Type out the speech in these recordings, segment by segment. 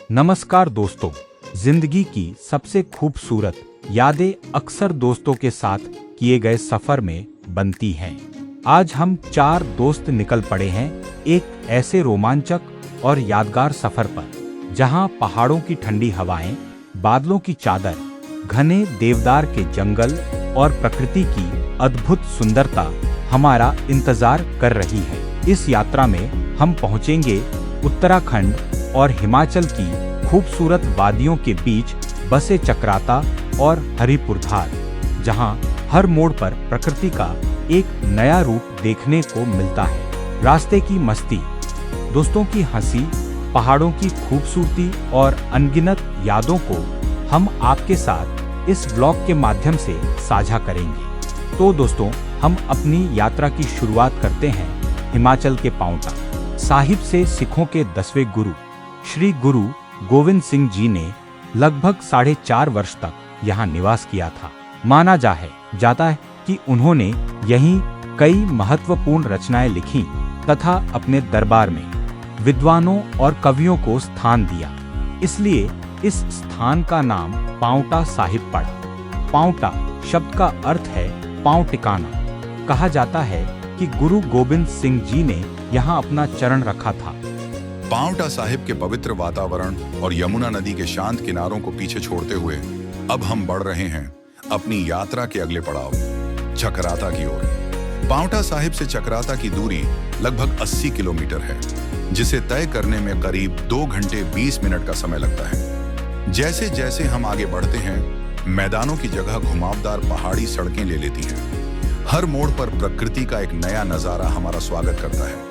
नमस्कार दोस्तों, जिंदगी की सबसे खूबसूरत यादें अक्सर दोस्तों के साथ किए गए सफर में बनती हैं। आज हम 4 दोस्त निकल पड़े हैं एक ऐसे रोमांचक और यादगार सफर पर, जहां पहाड़ों की ठंडी हवाएं, बादलों की चादर, घने देवदार के जंगल और प्रकृति की अद्भुत सुंदरता हमारा इंतजार कर रही है। इस यात्रा में हम पहुंचेंगे उत्तराखंड और हिमाचल की खूबसूरत वादियों के बीच बसे चकराता और हरिपुरधार, जहां हर मोड़ पर प्रकृति का एक नया रूप देखने को मिलता है। रास्ते की मस्ती, दोस्तों की हंसी, पहाड़ों की खूबसूरती और अनगिनत यादों को हम आपके साथ इस ब्लॉग के माध्यम से साझा करेंगे। तो दोस्तों, हम अपनी यात्रा की शुरुआत करते हैं हिमाचल के पांवटा साहिब से। सिखों के 10वें गुरु श्री गुरु गोविंद सिंह जी ने लगभग 4.5 वर्ष तक यहाँ निवास किया था। माना जाता है कि उन्होंने यहीं कई महत्वपूर्ण रचनाएं लिखी तथा अपने दरबार में विद्वानों और कवियों को स्थान दिया। इसलिए इस स्थान का नाम पांवटा साहिब पड़ा। पांवटा शब्द का अर्थ है पांव टिकाना। कहा जाता है कि गुरु गोविंद सिंह जी ने यहाँ अपना चरण रखा था। पांवटा साहिब के पवित्र वातावरण और यमुना नदी के शांत किनारों को पीछे छोड़ते हुए अब हम बढ़ रहे हैं अपनी यात्रा के अगले पड़ाव चकराता की ओर। पांवटा साहिब से चकराता की दूरी लगभग 80 किलोमीटर है, जिसे तय करने में करीब 2 घंटे 20 मिनट का समय लगता है। जैसे जैसे हम आगे बढ़ते हैं, मैदानों की जगह घुमावदार पहाड़ी सड़कें ले लेती हैं। हर मोड़ पर प्रकृति का एक नया नजारा हमारा स्वागत करता है।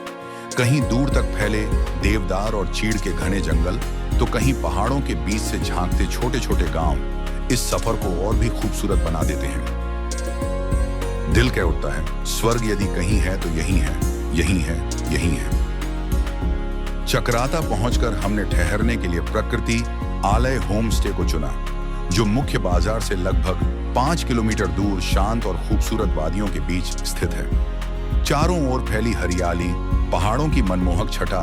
कहीं दूर तक फैले देवदार और चीड़ के घने जंगल, तो कहीं पहाड़ों के बीच से झांकते छोटे छोटे गांव इस सफर को और भी खूबसूरत बना देते हैं। दिल कह उठता है, स्वर्ग यदि कहीं है तो यही है, यही है, यही है। चकराता पहुंचकर हमने ठहरने के लिए प्रकृति आलय होम स्टे को चुना, जो मुख्य बाजार से लगभग 5 किलोमीटर दूर शांत और खूबसूरत वादियों के बीच स्थित है। चारों ओर फैली हरियाली, पहाड़ों की मनमोहक छटा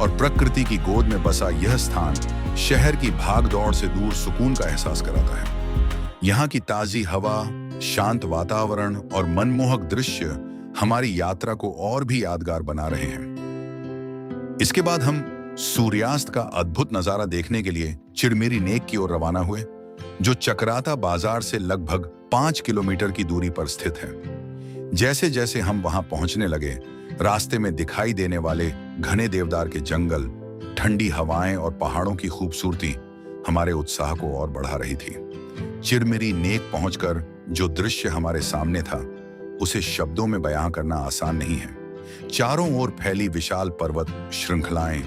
और प्रकृति की गोद में बसा यह स्थान शहर की भागदौड़ से दूर सुकून का एहसास कराता है। यहाँ की ताजी हवा, शांत वातावरण और मनमोहक दृश्य हमारी यात्रा को और भी यादगार बना रहे हैं। इसके बाद हम सूर्यास्त का अद्भुत नजारा देखने के लिए चिरमिरी नेक की ओर रवाना हुए, जो चकराता बाजार से लगभग 5 किलोमीटर की दूरी पर स्थित है। जैसे जैसे हम वहां पहुंचने लगे, रास्ते में दिखाई देने वाले घने देवदार के जंगल, ठंडी हवाएं और पहाड़ों की खूबसूरती हमारे उत्साह को और बढ़ा रही थी। चिरमिरी नेक पहुंचकर जो दृश्य हमारे सामने था, उसे शब्दों में बयां करना आसान नहीं है। चारों ओर फैली विशाल पर्वत श्रृंखलाएं,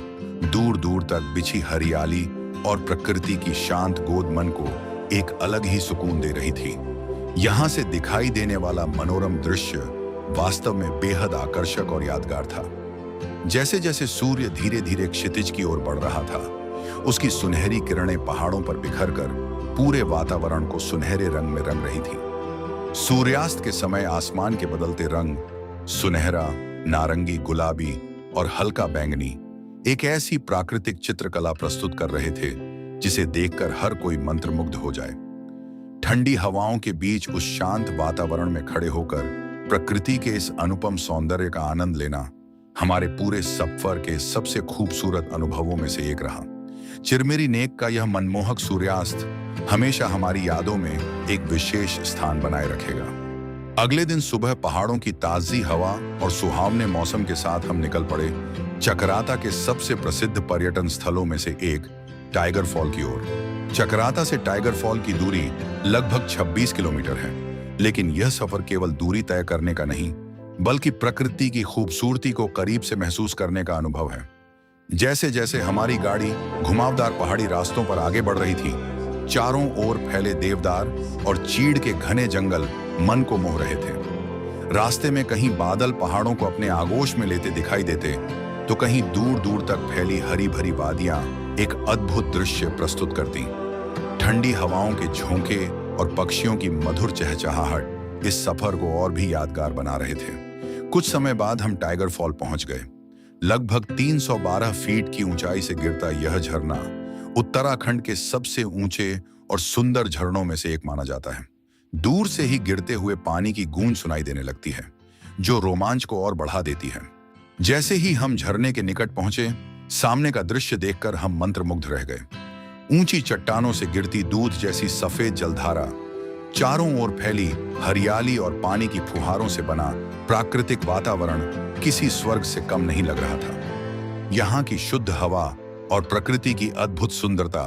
दूर दूर तक बिछी हरियाली और प्रकृति की शांत गोद मन को एक अलग ही सुकून दे रही थी। यहां से दिखाई देने वाला मनोरम दृश्य वास्तव में बेहद आकर्षक और यादगार था। जैसे जैसे सूर्य धीरे धीरे क्षितिज की ओर बढ़ रहा था, उसकी सुनहरी किरणें पहाड़ों पर बिखरकर पूरे वातावरण को सुनहरे रंग में रंग रही थी। सूर्यास्त के समय आसमान के बदलते रंग सुनहरा, नारंगी, गुलाबी और हल्का बैंगनी एक ऐसी प्राकृतिक चित्रकला प्रस्तुत कर रहे थे जिसे देखकर हर कोई मंत्रमुग्ध हो जाए। ठंडी हवाओं के बीच उस शांत वातावरण में खड़े होकर प्रकृति के इस अनुपम सौंदर्य का आनंद लेना हमारे पूरे सफर के सबसे खूबसूरत अनुभवों में से एक रहा। चिरमिरी नेक का यह मनमोहक सूर्यास्त हमेशा हमारी यादों में एक विशेष स्थान बनाए रखेगा। अगले दिन सुबह पहाड़ों की ताजी हवा और सुहावने मौसम के साथ हम निकल पड़े चकराता के सबसे प्रसिद्ध पर्यटन स्थलों में से एक टाइगर फॉल की ओर। चकराता से टाइगर फॉल की दूरी लगभग 26 किलोमीटर है, लेकिन यह सफर केवल दूरी तय करने का नहीं, बल्कि प्रकृति की खूबसूरती को करीब से महसूस करने का अनुभव है। जैसे जैसे हमारी गाड़ी घुमावदार पहाड़ी रास्तों पर आगे बढ़ रही थी, चारों ओर फैले देवदार और चीड़ के घने जंगल मन को मोह रहे थे। रास्ते में कहीं बादल पहाड़ों को अपने आगोश में लेते दिखाई देते, तो कहीं दूर दूर तक फैली हरी भरी वादियां एक अद्भुत दृश्य प्रस्तुत करती। ठंडी हवाओं के झोंके और पक्षियों की मधुर चहचहाहट इस सफर को और भी यादगार बना रहे थे। कुछ समय बाद हम टाइगर फॉल पहुंच गए। लगभग 312 फीट की ऊंचाई से गिरता यह झरना उत्तराखंड के सबसे ऊंचे और सुंदर झरनों में से एक माना जाता है। दूर से ही गिरते हुए पानी की गूंज सुनाई देने लगती है, जो रोमांच को और बढ़ा देती है। जैसे ही हम झरने के निकट पहुंचे, सामने का दृश्य देखकर हम मंत्रमुग्ध रह गए। ऊंची चट्टानों से गिरती दूध जैसी सफेद जलधारा, चारों ओर फैली हरियाली और पानी की फुहारों से बना प्राकृतिक वातावरण किसी स्वर्ग से कम नहीं लग रहा था। यहाँ की शुद्ध हवा और प्रकृति की अद्भुत सुंदरता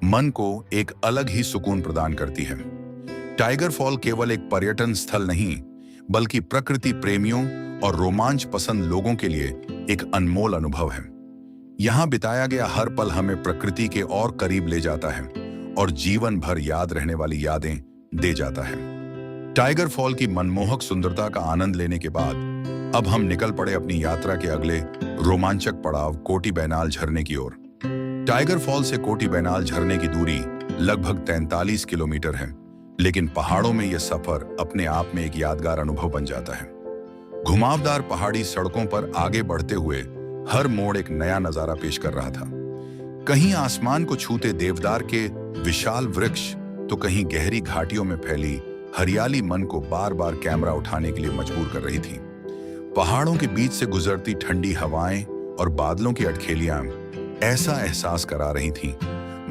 मन को एक अलग ही सुकून प्रदान करती है। टाइगर फॉल केवल एक पर्यटन स्थल नहीं, बल्कि प्रकृति प्रेमियों और रोमांच पसंद लोगों के लिए एक अनमोल अनुभव है। यहाँ बिताया गया हर पल हमें प्रकृति के और करीब ले जाता है और जीवन भर याद रहने वाली यादें दे जाता है। टाइगर फॉल की मनमोहक सुंदरता का आनंद लेने के बाद अब हम निकल पड़े अपनी यात्रा के अगले रोमांचक पड़ाव कोटी बैनाल झरने की ओर। टाइगर फॉल से कोटी बैनाल झरने की दूरी लगभग 43 किलोमीटर है, लेकिन पहाड़ों में यह सफर अपने आप में एक यादगार अनुभव बन जाता है। घुमावदार पहाड़ी सड़कों पर आगे बढ़ते हुए हर मोड़ एक नया नजारा पेश कर रहा था। कहीं आसमान को छूते देवदार के विशाल वृक्ष, तो कहीं गहरी घाटियों में फैली हरियाली मन को बार बार कैमरा उठाने के लिए मजबूर कर रही थी। पहाड़ों के बीच से गुजरती ठंडी हवाएं और बादलों की अटखेलियां ऐसा एहसास करा रही थीं,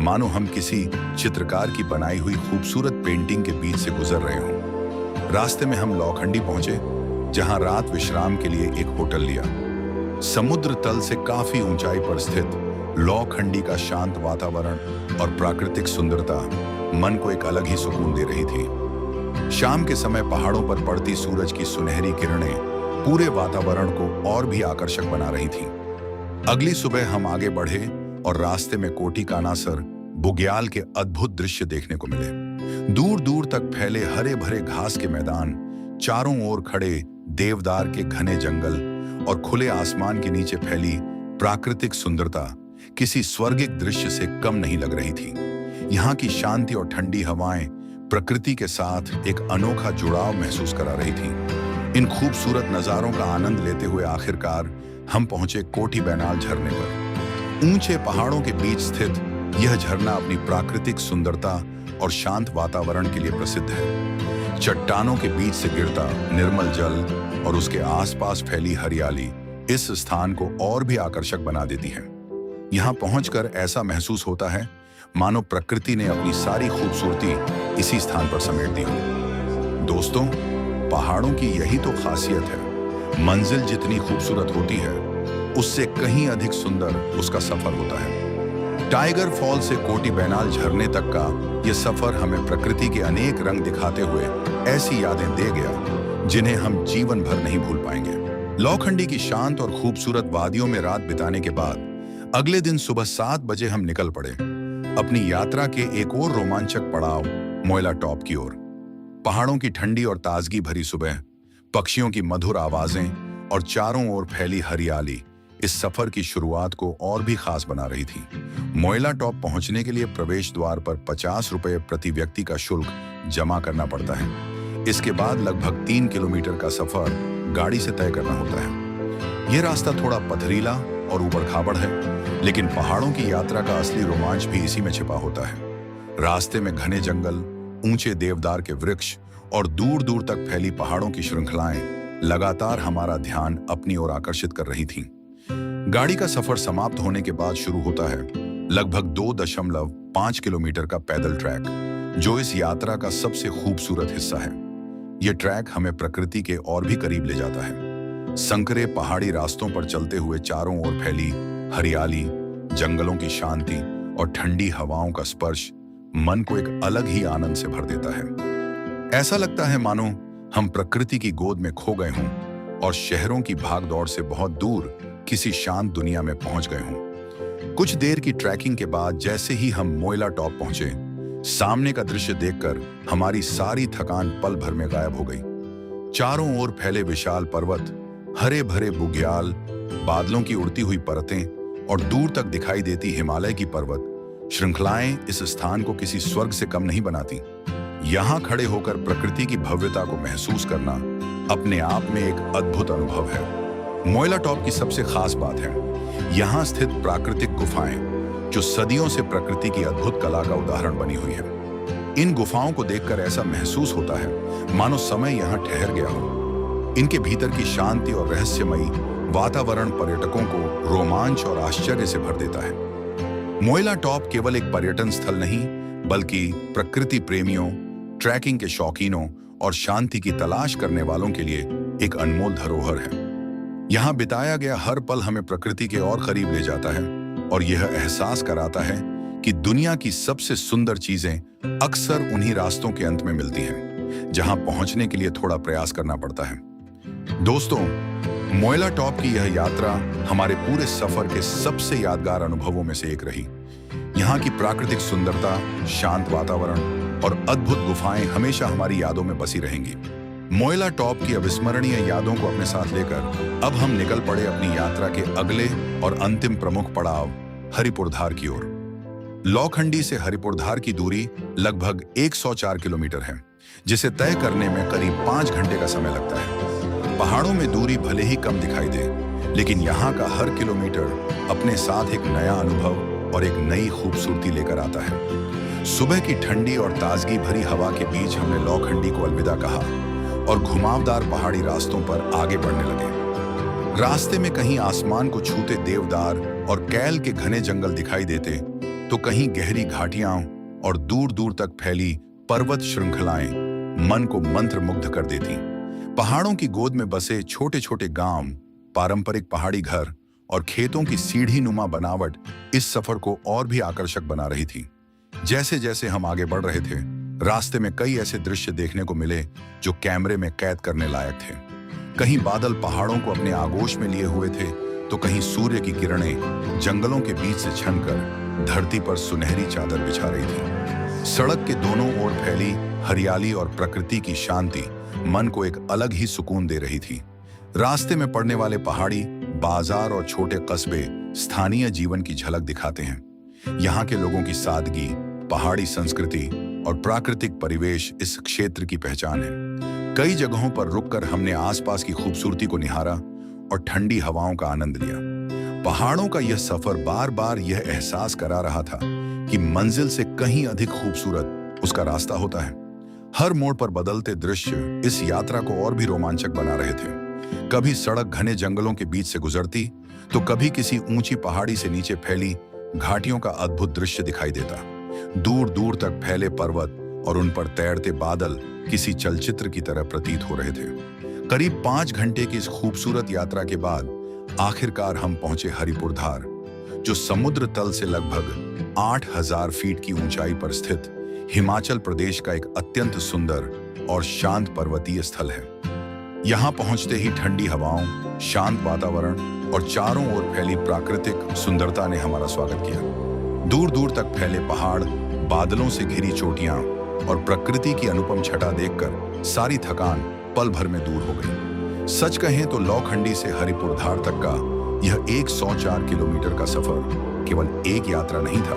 मानो हम किसी चित्रकार की बनाई हुई खूबसूरत पेंटिंग के बीच से गुजर रहे हों। रास्ते में हम लौखंडी पहुंचे, जहां रात विश्राम के लिए एक होटल लिया। समुद्र तल से काफी ऊंचाई पर स्थित लौखंडी का शांत वातावरण और प्राकृतिक सुंदरता मन को एक अलग ही सुकून दे रही थी। शाम के समय पहाड़ों पर पड़ती सूरज की सुनहरी किरणें पूरे वातावरण को और भी आकर्षक बना रही थीं। अगली सुबह हम आगे बढ़े और रास्ते में कोटी कानासर बुग्याल के अद्भुत दृश्य देखने को मिले। दूर दूर तक फैले हरे भरे घास के मैदान, चारों ओर खड़े देवदार के घने जंगल और खुले आसमान के नीचे फैली प्राकृतिक सुंदरता किसी स्वर्गिक दृश्य से कम नहीं लग रही थी। यहाँ की शांति और ठंडी हवाएं प्रकृति के साथ एक अनोखा जुड़ाव महसूस करा रही थी। इन खूबसूरत नजारों का आनंद लेते हुए आखिरकार हम पहुंचे कोटी बैनाल झरने पर। ऊंचे पहाड़ों के बीच स्थित यह झरना अपनी प्राकृतिक सुंदरता और शांत वातावरण के लिए प्रसिद्ध है। चट्टानों के बीच से गिरता निर्मल जल और उसके आसपास फैली हरियाली इस स्थान को और भी आकर्षक बना देती है। यहाँ पहुंचकर ऐसा महसूस होता है मानो प्रकृति ने अपनी सारी खूबसूरती इसी स्थान पर समेट दी हो। दोस्तों, पहाड़ों की यही तो खासियत है। मंजिल जितनी खूबसूरत होती है, उससे कहीं अधिक सुंदर उसका सफर होता है। टाइगर फॉल से कोटी बैनाल झरने तक का यह सफर हमें प्रकृति के अनेक रंग दिखाते हुए ऐसी यादें दे गया जिन्हें हम जीवन भर नहीं भूल पाएंगे। लौखंडी की शांत और खूबसूरत वादियों में रात बिताने के बाद अगले दिन सुबह 7 बजे हम निकल पड़े अपनी यात्रा के एक और रोमांचक पड़ाव मोयला टॉप की ओर। पहाड़ों की ठंडी और ताजगी भरी सुबह, पक्षियों की मधुर आवाजें और चारों ओर फैली हरियाली इस सफर की शुरुआत को और भी खास बना रही थी। मोयला टॉप पहुंचने के लिए प्रवेश द्वार पर 50 रुपये प्रति व्यक्ति का शुल्क जमा करना पड़ता है। इसके बाद लगभग 3 किलोमीटर का सफर गाड़ी से तय करना होता है। यह रास्ता थोड़ा पथरीला और ऊबड़ खाबड़ है, लेकिन पहाड़ों की यात्रा का असली रोमांच भी इसी में छिपा होता है। रास्ते में घने जंगल, ऊंचे देवदार के वृक्ष और दूर दूर तक फैली पहाड़ों की श्रृंखलाएं लगातार हमारा ध्यान अपनी ओर आकर्षित कर रही थीं। गाड़ी का सफर समाप्त होने के बाद शुरू होता है लगभग 2.5 किलोमीटर का पैदल ट्रैक, जो इस यात्रा का सबसे खूबसूरत हिस्सा है। यह ट्रैक हमें प्रकृति के और भी करीब ले जाता है। संकरे पहाड़ी रास्तों पर चलते हुए चारों ओर फैली हरियाली, जंगलों की शांति और ठंडी हवाओं का स्पर्श मन को एक अलग ही आनंद से भर देता है। ऐसा लगता है मानो हम प्रकृति की गोद में खो गए हों और शहरों की भागदौड़ से बहुत दूर किसी शांत दुनिया में पहुंच गए हों। कुछ देर की ट्रैकिंग के बाद जैसे ही हम मोयला टॉप पहुंचे, सामने का दृश्य देखकर हमारी सारी थकान पल भर में गायब हो गई। चारों ओर फैले विशाल पर्वत, हरे भरे बुग्याल, बादलों की उड़ती हुई परतें और दूर तक दिखाई देती हिमालय की पर्वत श्रृंखलाएं इस स्थान को किसी स्वर्ग से कम नहीं बनाती। यहाँ खड़े होकर प्रकृति की भव्यता को महसूस करना अपने आप में एक अद्भुत अनुभव है। मोयला टॉप की सबसे खास बात है यहाँ स्थित प्राकृतिक गुफाएं, जो सदियों से प्रकृति की अद्भुत कला का उदाहरण बनी हुई है। इन गुफाओं को देखकर ऐसा महसूस होता है मानो समय यहाँ ठहर गया हो। इनके भीतर की शांति और रहस्यमयी वातावरण पर्यटकों को रोमांच और आश्चर्य से भर देता है। मोइला टॉप केवल एक पर्यटन स्थल नहीं, बल्कि प्रकृति प्रेमियों, ट्रैकिंग के शौकीनों और शांति की तलाश करने वालों के लिए एक अनमोल धरोहर है। यहाँ बिताया गया हर पल हमें प्रकृति के और करीब ले जाता है और यह एहसास कराता है कि दुनिया की सबसे सुंदर चीजें अक्सर उन्हीं रास्तों के अंत में मिलती हैं, जहां पहुंचने के लिए थोड़ा प्रयास करना पड़ता है। दोस्तों, मोइला टॉप की यह यात्रा हमारे पूरे सफर के सबसे यादगार अनुभवों में से एक रही। यहाँ की प्राकृतिक सुंदरता, शांत वातावरण और अद्भुत गुफाएं हमेशा हमारी यादों में बसी रहेंगी। मोइला टॉप की अविस्मरणीय यादों को अपने साथ लेकर अब हम निकल पड़े अपनी यात्रा के अगले और अंतिम प्रमुख पड़ाव हरिपुरधार की ओर। लौखंडी से हरिपुरधार की दूरी लगभग 104 किलोमीटर है, जिसे तय करने में करीब 5 घंटे का समय लगता है। पहाड़ों में दूरी भले ही कम दिखाई दे, लेकिन यहाँ का हर किलोमीटर अपने साथ एक नया अनुभव और एक नई खूबसूरती लेकर आता है। सुबह की ठंडी और ताजगी भरी हवा के बीच हमने लौखंडी को अलविदा कहा और घुमावदार पहाड़ी रास्तों पर आगे बढ़ने लगे। रास्ते में कहीं आसमान को छूते देवदार और कैल के घने जंगल दिखाई देते, तो कहीं गहरी घाटियां और दूर दूर तक फैली पर्वत श्रृंखलाएं मन को मंत्रमुग्ध कर देती। पहाड़ों की गोद में बसे छोटे छोटे गांव, पारंपरिक पहाड़ी घर और खेतों की सीढ़ी नुमा बनावट इस सफर को और भी आकर्षक बना रही थी। जैसे जैसे हम आगे बढ़ रहे थे, रास्ते में कई ऐसे दृश्य देखने को मिले जो कैमरे में कैद करने लायक थे। कहीं बादल पहाड़ों को अपने आगोश में लिए हुए थे, तो कहीं सूर्य की किरणें जंगलों के बीच से छनकर धरती पर सुनहरी चादर बिछा रही थी। सड़क के दोनों ओर फैली हरियाली और प्रकृति की शांति मन को एक अलग ही सुकून दे रही थी। रास्ते में पड़ने वाले पहाड़ी बाजार और छोटे कस्बे स्थानीय जीवन की झलक दिखाते हैं। यहाँ के लोगों की सादगी, पहाड़ी संस्कृति और प्राकृतिक परिवेश इस क्षेत्र की पहचान है। कई जगहों पर रुककर हमने आसपास की खूबसूरती को निहारा और ठंडी हवाओं का आनंद लिया। पहाड़ों का यह सफर बार बार यह एहसास करा रहा था कि मंजिल से कहीं अधिक खूबसूरत उसका रास्ता होता है। हर मोड़ पर बदलते दृश्य इस यात्रा को और भी रोमांचक बना रहे थे। कभी सड़क घने जंगलों के बीच से गुजरती, तो कभी किसी ऊंची पहाड़ी से नीचे फैली घाटियों का अद्भुत दृश्य दिखाई देता। दूर दूर तक फैले पर्वत और उन पर तैरते बादल किसी चलचित्र की तरह प्रतीत हो रहे थे। करीब 5 घंटे की इस खूबसूरत यात्रा के बाद आखिरकार हम पहुंचे हरिपुरधार, जो समुद्र तल से लगभग 8000 फीट की ऊंचाई पर स्थित हिमाचल प्रदेश का एक अत्यंत सुंदर और शांत पर्वतीय स्थल है। यहाँ पहुंचते ही ठंडी हवाओं, शांत वातावरण और चारों ओर फैली प्राकृतिक सुंदरता ने हमारा स्वागत किया। दूर दूर तक फैले पहाड़, बादलों से घिरी चोटियां और प्रकृति की अनुपम छटा देखकर सारी थकान पल भर में दूर हो गई। सच कहें तो लौखंडी से हरिपुरधार तक का यह 104 किलोमीटर का सफर केवल एक यात्रा नहीं था,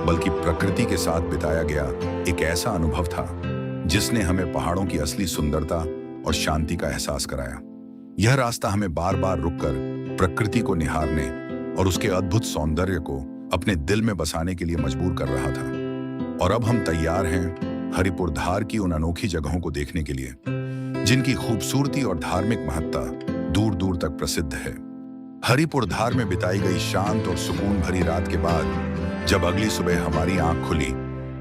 बल्कि प्रकृति के साथ बिताया गया एक ऐसा अनुभव था जिसने हमें पहाड़ों की असली सुंदरता और शांति का एहसास कराया। यह रास्ता हमें बार बार रुककर प्रकृति को निहारने और उसके अद्भुत सौंदर्य को अपने दिल में बसाने के लिए मजबूर कर रहा था। और अब हम तैयार हैं हरिपुरधार की उन अनोखी जगहों को देखने के लिए, जिनकी खूबसूरती और धार्मिक महत्ता दूर दूर तक प्रसिद्ध है। हरिपुरधार में बिताई गई शांत और सुकून भरी रात के बाद जब अगली सुबह हमारी आंख खुली,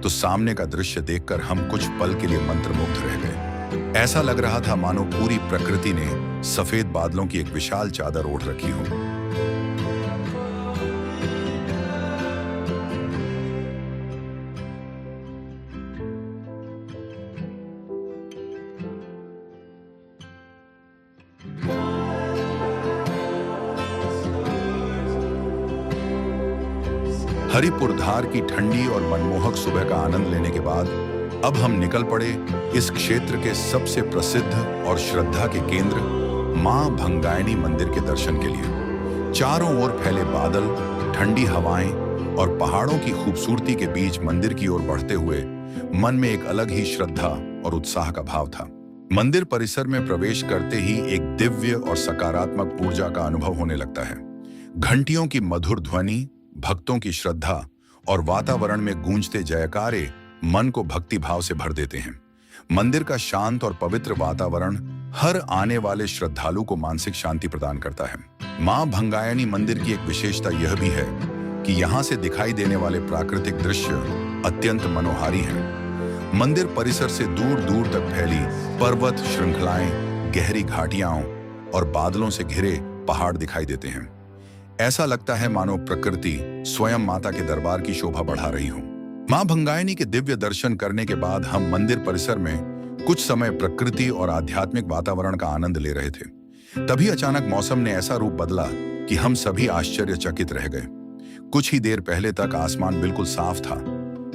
तो सामने का दृश्य देखकर हम कुछ पल के लिए मंत्रमुग्ध रह गए। ऐसा लग रहा था मानो पूरी प्रकृति ने सफेद बादलों की एक विशाल चादर ओढ़ रखी हो। हरिपुरधार की ठंडी और मनमोहक सुबह का आनंद लेने के बाद अब हम निकल पड़े इस क्षेत्र के सबसे प्रसिद्ध और श्रद्धा के केंद्र मां भंगायणी मंदिर के दर्शन के लिए। चारों ओर फैले बादल, ठंडी हवाएं और पहाड़ों की खूबसूरती के बीच मंदिर की ओर बढ़ते हुए मन में एक अलग ही श्रद्धा और उत्साह का भाव था। मंदिर परिसर में प्रवेश करते ही एक दिव्य और सकारात्मक ऊर्जा का अनुभव होने लगता है। घंटियों की मधुर ध्वनि, भक्तों की श्रद्धा और वातावरण में गूंजते जयकारे मन को भक्ति भाव से भर देते हैं। मंदिर का शांत और पवित्र वातावरण हर आने वाले श्रद्धालु को मानसिक शांति प्रदान करता है। मां भंगायनी मंदिर की एक विशेषता यह भी है कि यहाँ से दिखाई देने वाले प्राकृतिक दृश्य अत्यंत मनोहारी हैं। मंदिर परिसर से दूर दूर तक फैली पर्वत श्रृंखलाएं, गहरी घाटियां और बादलों से घिरे पहाड़ दिखाई देते हैं। ऐसा लगता है मानो प्रकृति स्वयं माता के दरबार की शोभा बढ़ा रही हो। मां भंगायनी के दिव्य दर्शन करने के बाद हम मंदिर परिसर में कुछ समय प्रकृति और आध्यात्मिक वातावरण का आनंद ले रहे थे। तभी अचानक मौसम ने ऐसा रूप बदला कि हम सभी आश्चर्यचकित रह गए। कुछ ही देर पहले तक आसमान बिल्कुल साफ था,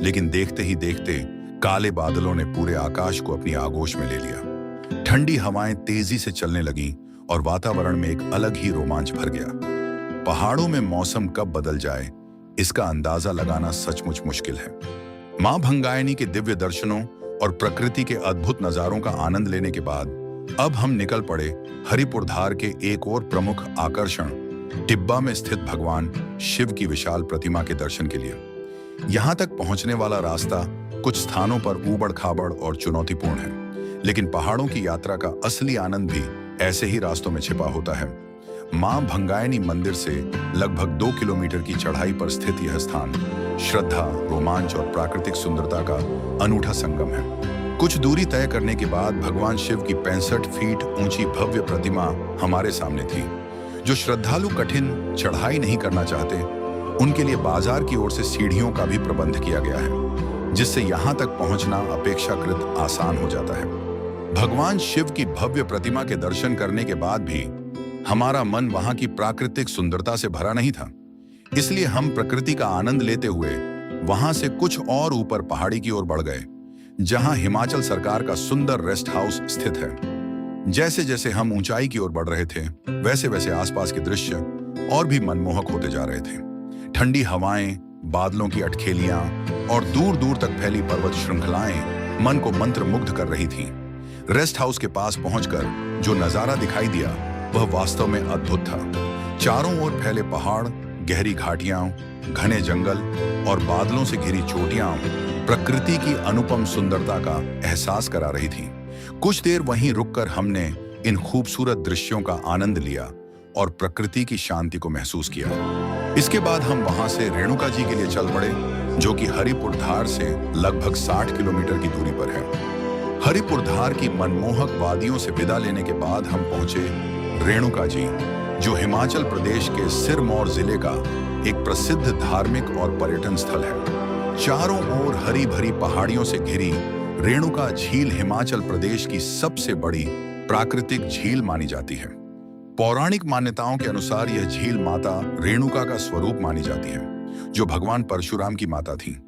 लेकिन देखते ही देखते काले बादलों ने पूरे आकाश को अपनी आगोश में ले लिया। ठंडी हवाएं तेजी से चलने लगीं और वातावरण में एक अलग ही रोमांच भर गया। पहाड़ों में मौसम कब बदल जाए, इसका अंदाजा लगाना सचमुच मुश्किल है। मां भंगायनी के दिव्य दर्शनों और प्रकृति के अद्भुत नजारों का आनंद लेने के बाद अब हम निकल पड़े हरिपुर धार के एक और प्रमुख आकर्षण टिब्बा में स्थित भगवान शिव की विशाल प्रतिमा के दर्शन के लिए। यहाँ तक पहुंचने वाला रास्ता कुछ स्थानों पर ऊबड़ खाबड़ और चुनौतीपूर्ण है, लेकिन पहाड़ों की यात्रा का असली आनंद भी ऐसे ही रास्तों में छिपा होता है। मां भंगायनी मंदिर से लगभग 2 किलोमीटर की चढ़ाई पर स्थित यह स्थान श्रद्धा, रोमांच और प्राकृतिक सुंदरता का अनूठा संगम है। कुछ दूरी तय करने के बाद भगवान शिव की 65 फीट ऊंची भव्य प्रतिमा हमारे सामने थी। जो श्रद्धालु कठिन चढ़ाई नहीं करना चाहते, उनके लिए बाजार की ओर से सीढ़ियों का भी प्रबंध किया गया है, जिससे यहाँ तक पहुंचना अपेक्षाकृत आसान हो जाता है। भगवान शिव की भव्य प्रतिमा के दर्शन करने के बाद भी हमारा मन वहां की प्राकृतिक सुंदरता से भरा नहीं था। इसलिए हम प्रकृति का आनंद लेते हुए वहां से कुछ और ऊपर पहाड़ी की ओर बढ़ गए, जहां हिमाचल सरकार का सुंदर रेस्ट हाउस स्थित है। जैसे जैसे हम ऊंचाई की ओर बढ़ रहे थे, वैसे वैसे आसपास के दृश्य और भी मनमोहक होते जा रहे थे। ठंडी हवाएं, बादलों की अटखेलियां और दूर दूर तक फैली पर्वत श्रृंखलाएं मन को मंत्रमुग्ध कर रही थीं। रेस्ट हाउस के पास पहुंचकर जो नजारा दिखाई दिया वह वास्तव में अद्भुत था। चारों ओर फैले पहाड़, गहरी घाटियां, घने जंगल और बादलों से घिरी चोटियां प्रकृति की अनुपम सुंदरता का एहसास करा रही थीं। कुछ देर वहीं रुककर हमने इन खूबसूरत दृश्यों का आनंद लिया और प्रकृति की शांति को महसूस किया। इसके बाद हम वहां से रेणुका जी के लिए चल पड़े, जो कि हरिपुर धार से लगभग 60 किलोमीटर की दूरी पर है। हरिपुर धार की मनमोहक वादियों से विदा लेने के बाद हम पहुंचे रेणुका जी, जो हिमाचल प्रदेश के सिरमौर जिले का एक प्रसिद्ध धार्मिक और पर्यटन स्थल है। चारों ओर हरी भरी पहाड़ियों से घिरी रेणुका झील हिमाचल प्रदेश की सबसे बड़ी प्राकृतिक झील मानी जाती है। पौराणिक मान्यताओं के अनुसार यह झील माता रेणुका का स्वरूप मानी जाती है, जो भगवान परशुराम की माता थी।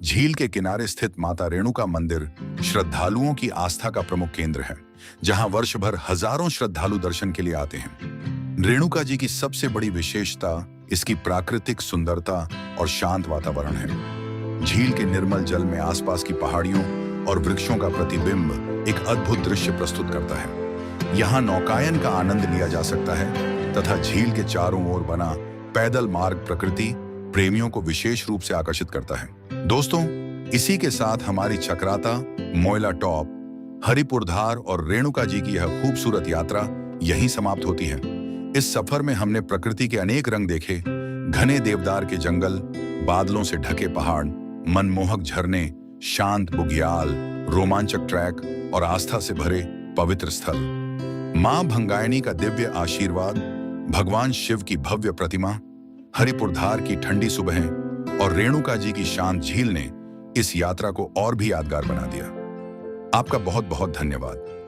झील के किनारे स्थित माता रेणुका मंदिर श्रद्धालुओं की आस्था का प्रमुख केंद्र है, जहां वर्ष भर हजारों श्रद्धालु दर्शन के लिए आते हैं। रेणुका जी की सबसे बड़ी विशेषता इसकी प्राकृतिक सुंदरता और शांत वातावरण है। झील के निर्मल जल में आसपास की पहाड़ियों और वृक्षों का प्रतिबिंब एक अद्भुत दृश्य प्रस्तुत करता है। यहाँ नौकायन का आनंद लिया जा सकता है तथा झील के चारों ओर बना पैदल मार्ग प्रकृति प्रेमियों को विशेष रूप से आकर्षित करता है। दोस्तों, इसी के साथ हमारी चक्राता, मोयला टॉप, हरिपुर धार और रेणुका जी की यह खूबसूरत यात्रा यहीं समाप्त होती है। इस सफर में हमने प्रकृति के अनेक रंग देखे, घने देवदार के जंगल, बादलों से ढके पहाड़, मनमोहक झरने, शांत बुग्याल, रोमांचक ट्रैक और आस्था से भरे पवित्र स्थल। मां भंगायनी का दिव्य आशीर्वाद, भगवान शिव की भव्य प्रतिमा, हरिपुर धार की ठंडी सुबहें और रेणुका जी की शांत झील ने इस यात्रा को और भी यादगार बना दिया। आपका बहुत बहुत धन्यवाद।